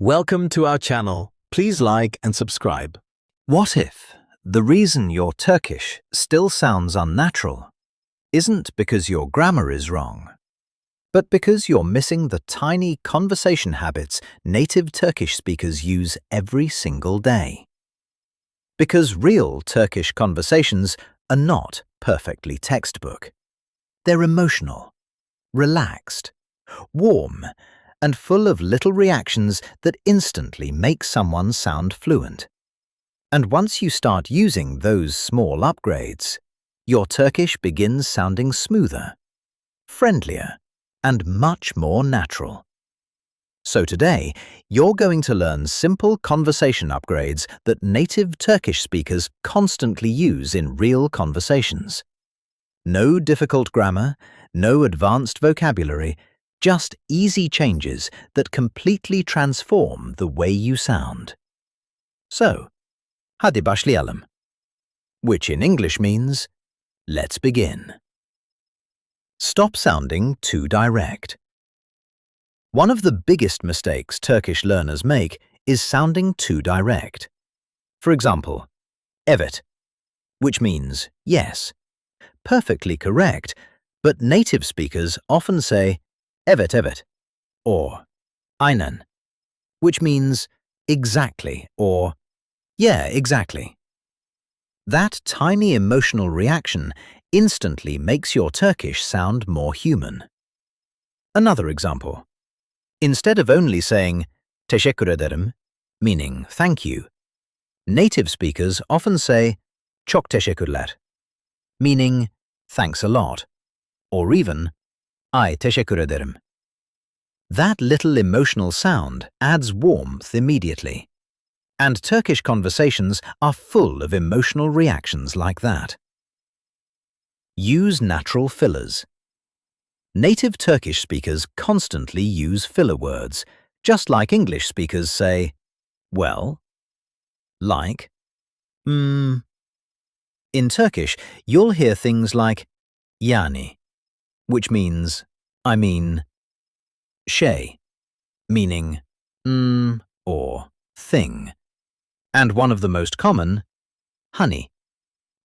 Welcome to our channel. Please like and subscribe. What if the reason your Turkish still sounds unnatural isn't because your grammar is wrong, but because you're missing the tiny conversation habits native Turkish speakers use every single day? Because real Turkish conversations are not perfectly textbook. They're emotional, relaxed, warm, and full of little reactions that instantly make someone sound fluent. And once you start using those small upgrades, your Turkish begins sounding smoother, friendlier, and much more natural. So today, you're going to learn simple conversation upgrades that native Turkish speakers constantly use in real conversations. No difficult grammar, no advanced vocabulary, just easy changes that completely transform the way you sound. So, hadi başlayalım, which in English means, let's begin. Stop sounding too direct. One of the biggest mistakes Turkish learners make is sounding too direct. For example, evet, which means yes, perfectly correct, but native speakers often say evet evet, or aynen, which means exactly or yeah, exactly. That tiny emotional reaction instantly makes your Turkish sound more human. Another example. Instead of only saying teşekkür ederim, meaning thank you, native speakers often say çok teşekkürler, meaning thanks a lot, or even ay teşekkür ederim. That little emotional sound adds warmth immediately. And Turkish conversations are full of emotional reactions like that. Use natural fillers. Native Turkish speakers constantly use filler words, just like English speakers say, well, like, In Turkish, you'll hear things like yani, which means, I mean, şey, meaning or thing, and one of the most common, hani,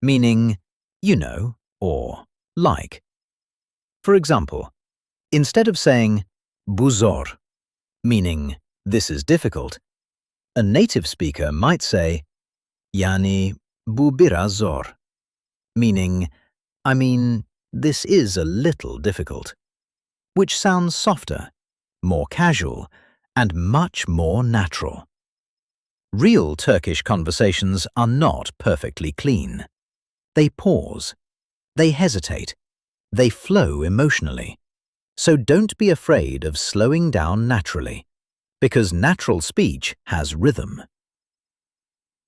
meaning you know or like. For example, instead of saying bu zor, meaning this is difficult, a native speaker might say yani bu biraz zor, meaning I mean this is a little difficult, which sounds softer, more casual, and much more natural. Real Turkish conversations are not perfectly clean. They pause, they hesitate, they flow emotionally. So don't be afraid of slowing down naturally, because natural speech has rhythm.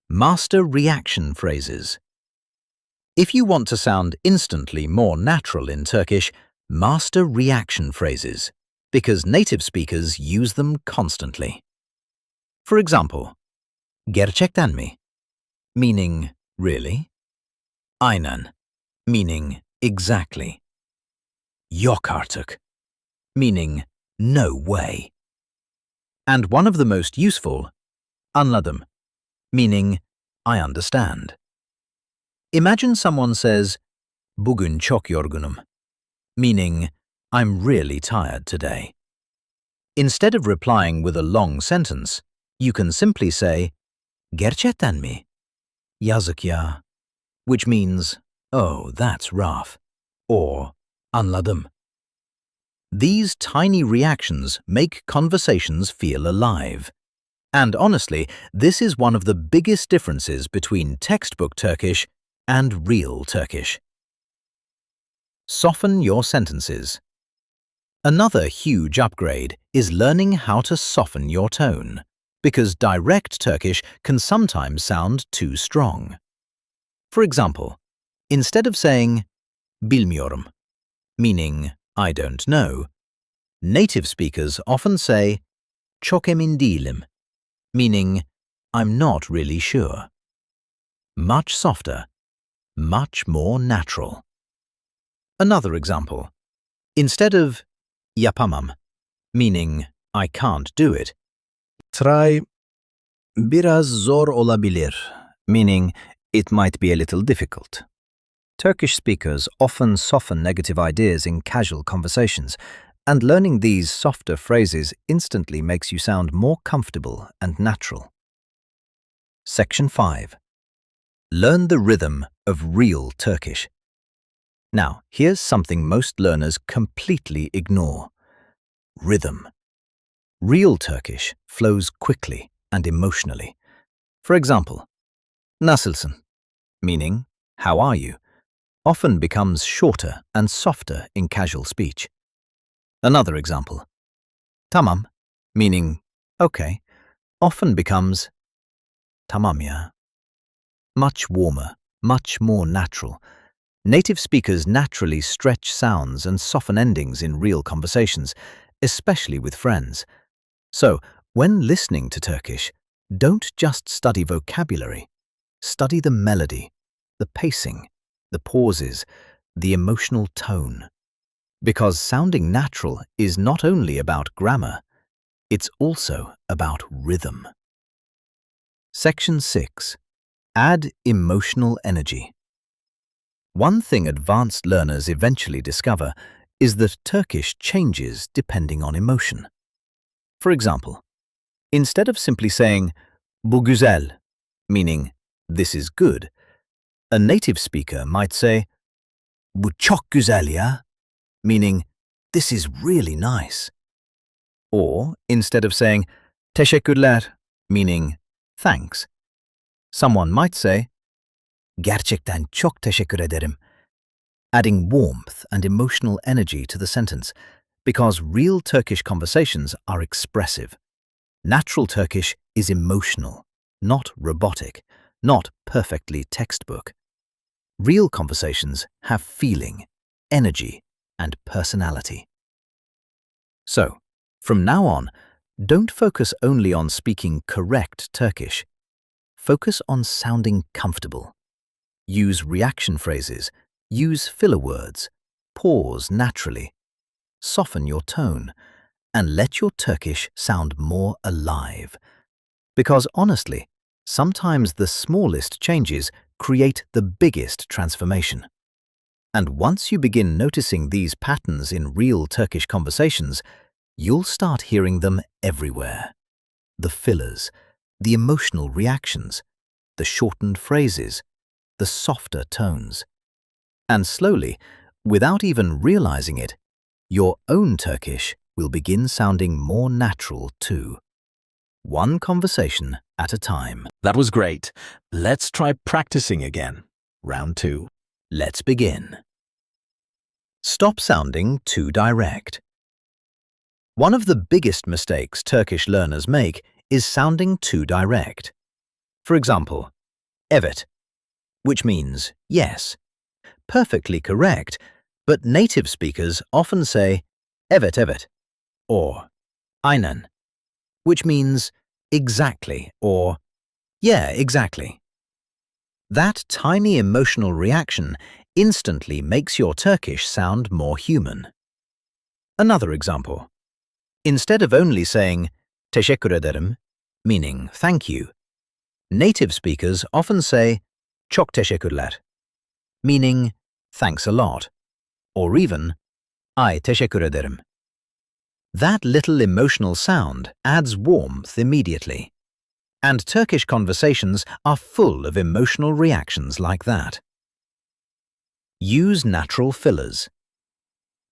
Master reaction phrases. If you want to sound instantly more natural in Turkish, master reaction phrases, because native speakers use them constantly. For example, gerçekten mi, meaning really? Aynen, meaning exactly. Yok artık, meaning no way. And one of the most useful, anladım, meaning I understand. Imagine someone says, bugün çok yorgunum, meaning I'm really tired today. Instead of replying with a long sentence, you can simply say, gerçekten mi? Yazık ya, which means, oh, that's rough, or anladım. These tiny reactions make conversations feel alive. And honestly, this is one of the biggest differences between textbook Turkish and real Turkish. Soften your sentences. Another huge upgrade is learning how to soften your tone, because direct Turkish can sometimes sound too strong. For example, instead of saying bilmiyorum, meaning I don't know, native speakers often say çok emin değilim, meaning I'm not really sure. Much softer, much more natural. Another example. Instead of yapamam, meaning I can't do it, Try biraz zor olabilir, meaning it might be a little difficult. Turkish speakers often soften negative ideas in casual conversations, and learning these softer phrases instantly makes you sound more comfortable and natural. Section 5. Learn the rhythm of real Turkish. Now, here's something most learners completely ignore. Rhythm. Real Turkish flows quickly and emotionally. For example, nasılsın, meaning how are you, often becomes shorter and softer in casual speech. Another example, tamam, meaning okay, often becomes tamam ya. Much warmer, much more natural. Native speakers naturally stretch sounds and soften endings in real conversations, especially with friends. So, when listening to Turkish, don't just study vocabulary. Study the melody, the pacing, the pauses, the emotional tone. Because sounding natural is not only about grammar, it's also about rhythm. Section 6. Add emotional energy. One thing advanced learners eventually discover is that Turkish changes depending on emotion. For example, instead of simply saying bu güzel, meaning this is good, a native speaker might say bu çok güzel ya, meaning this is really nice. Or instead of saying teşekkürler, meaning thanks, someone might say gerçekten çok teşekkür ederim, adding warmth and emotional energy to the sentence, because real Turkish conversations are expressive. Natural Turkish is emotional, not robotic, not perfectly textbook. Real conversations have feeling, energy, and personality. So, from now on, don't focus only on speaking correct Turkish. Focus on sounding comfortable. Use reaction phrases, use filler words, pause naturally, soften your tone, and let your Turkish sound more alive. Because honestly, sometimes the smallest changes create the biggest transformation. And once you begin noticing these patterns in real Turkish conversations, you'll start hearing them everywhere. The fillers, the emotional reactions, the shortened phrases, the softer tones. And slowly, without even realizing it, your own Turkish will begin sounding more natural too. One conversation at a time. That was great. Let's try practicing again. Round 2. Let's begin. Stop sounding too direct. One of the biggest mistakes Turkish learners make is sounding too direct. For example, evet, which means yes. Perfectly correct, but native speakers often say evet evet or aynen, which means exactly or yeah, exactly. That tiny emotional reaction instantly makes your Turkish sound more human. Another example. Instead of only saying teşekkür ederim, meaning thank you, native speakers often say çok teşekkürler, meaning thanks a lot, or even ay teşekkür ederim. That little emotional sound adds warmth immediately. And Turkish conversations are full of emotional reactions like that. Use natural fillers.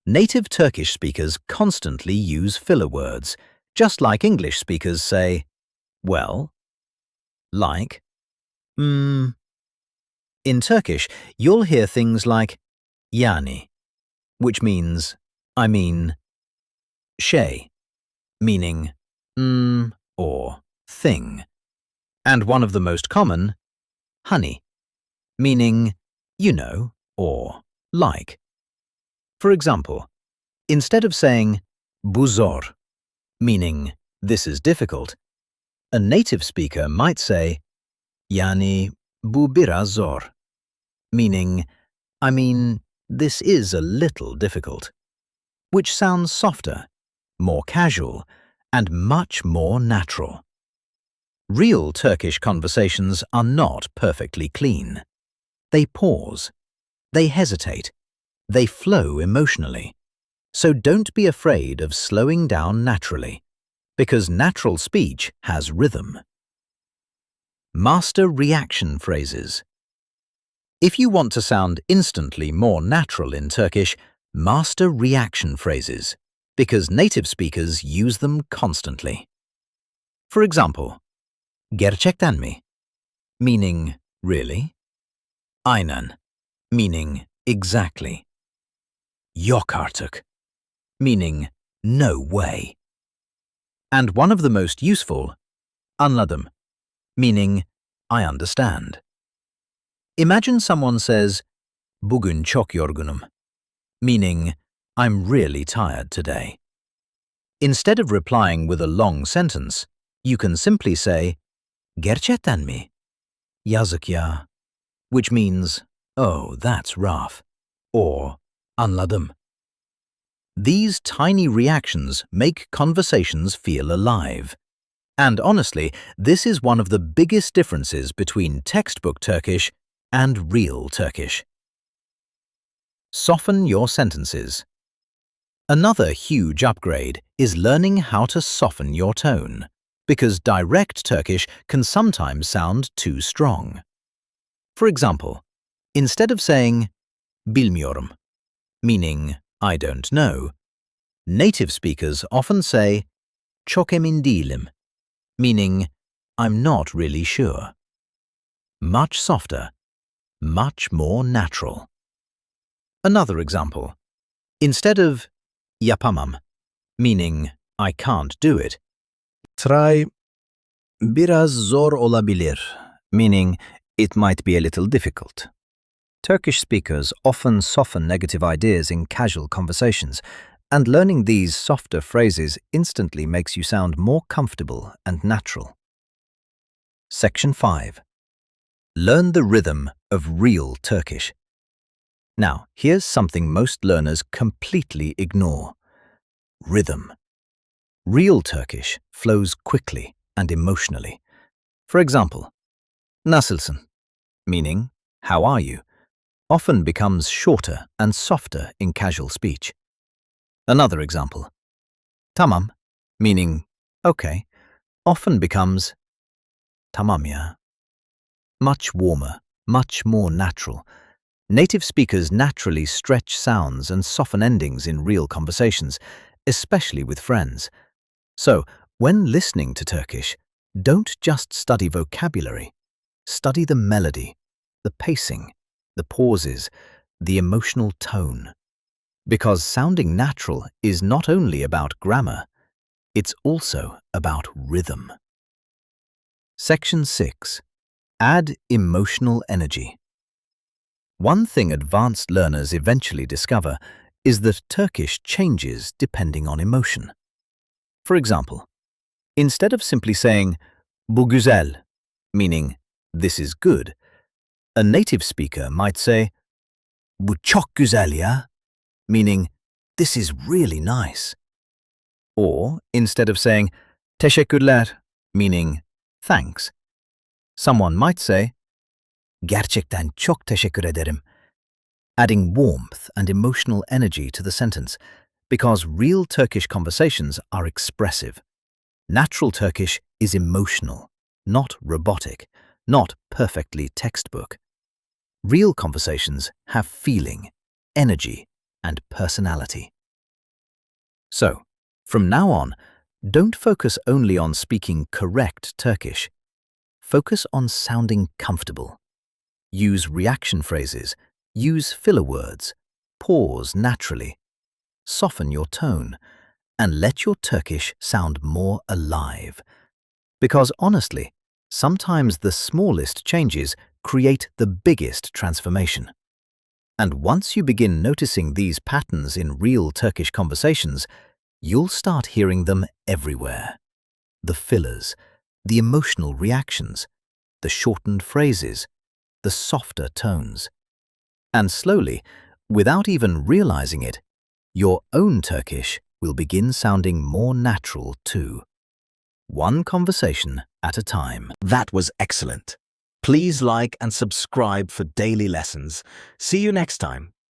Native Turkish speakers constantly use filler words, just like English speakers say, well, like, In Turkish, you'll hear things like yani, which means, I mean, şey, meaning or thing, and one of the most common, hani, meaning you know or like. For example, instead of saying bu zor, meaning this is difficult, a native speaker might say yani bu biraz zor, meaning I mean this is a little difficult, which sounds softer, more casual, and much more natural. Real Turkish conversations are not perfectly clean. They pause. They hesitate. They flow emotionally. So don't be afraid of slowing down naturally, because natural speech has rhythm. Master reaction phrases. If you want to sound instantly more natural in Turkish, master reaction phrases, because native speakers use them constantly. For example, gerçekten mi? Meaning really. Aynen, meaning exactly. Yok artık, meaning no way. And one of the most useful, anladım, meaning I understand. Imagine someone says, bugün çok yorgunum, meaning I'm really tired today. Instead of replying with a long sentence, you can simply say, gerçekten mi? Yazık ya, which means, oh, that's rough, or anladım. These tiny reactions make conversations feel alive. And honestly, this is one of the biggest differences between textbook Turkish and real Turkish. Soften your sentences. Another huge upgrade is learning how to soften your tone, because direct Turkish can sometimes sound too strong. For example, instead of saying bilmiyorum, meaning I don't know, native speakers often say çok emin değilim, meaning I'm not really sure. Much softer, much more natural. Another example. Instead of yapamam, meaning I can't do it, try biraz zor olabilir, meaning it might be a little difficult. Turkish speakers often soften negative ideas in casual conversations, and learning these softer phrases instantly makes you sound more comfortable and natural. Section 5. Learn the rhythm of real Turkish. Now, here's something most learners completely ignore. Rhythm. Real Turkish flows quickly and emotionally. For example, nasılsın, meaning how are you, often becomes shorter and softer in casual speech. Another example, tamam, meaning okay, often becomes tamam ya. Much warmer, much more natural. Native speakers naturally stretch sounds and soften endings in real conversations, especially with friends. So, when listening to Turkish, don't just study vocabulary. Study the melody, the pacing, the pauses, the emotional tone. Because sounding natural is not only about grammar, it's also about rhythm. Section 6. Add emotional energy. One thing advanced learners eventually discover is that Turkish changes depending on emotion. For example, instead of simply saying bu güzel, meaning this is good, a native speaker might say bu çok güzel ya, meaning this is really nice. Or instead of saying teşekkürler, meaning thanks, someone might say gerçekten çok teşekkür ederim, adding warmth and emotional energy to the sentence, because real Turkish conversations are expressive. Natural Turkish is emotional, not robotic, not perfectly textbook. Real conversations have feeling, energy, and personality. So, from now on, don't focus only on speaking correct Turkish. Focus on sounding comfortable. Use reaction phrases, use filler words, pause naturally, soften your tone, and let your Turkish sound more alive. Because honestly, sometimes the smallest changes create the biggest transformation. And once you begin noticing these patterns in real Turkish conversations, you'll start hearing them everywhere. The fillers, the emotional reactions, the shortened phrases, the softer tones. And slowly, without even realizing it, your own Turkish will begin sounding more natural too. one conversation at a time. That was excellent. Please like and subscribe for daily lessons. See you next time.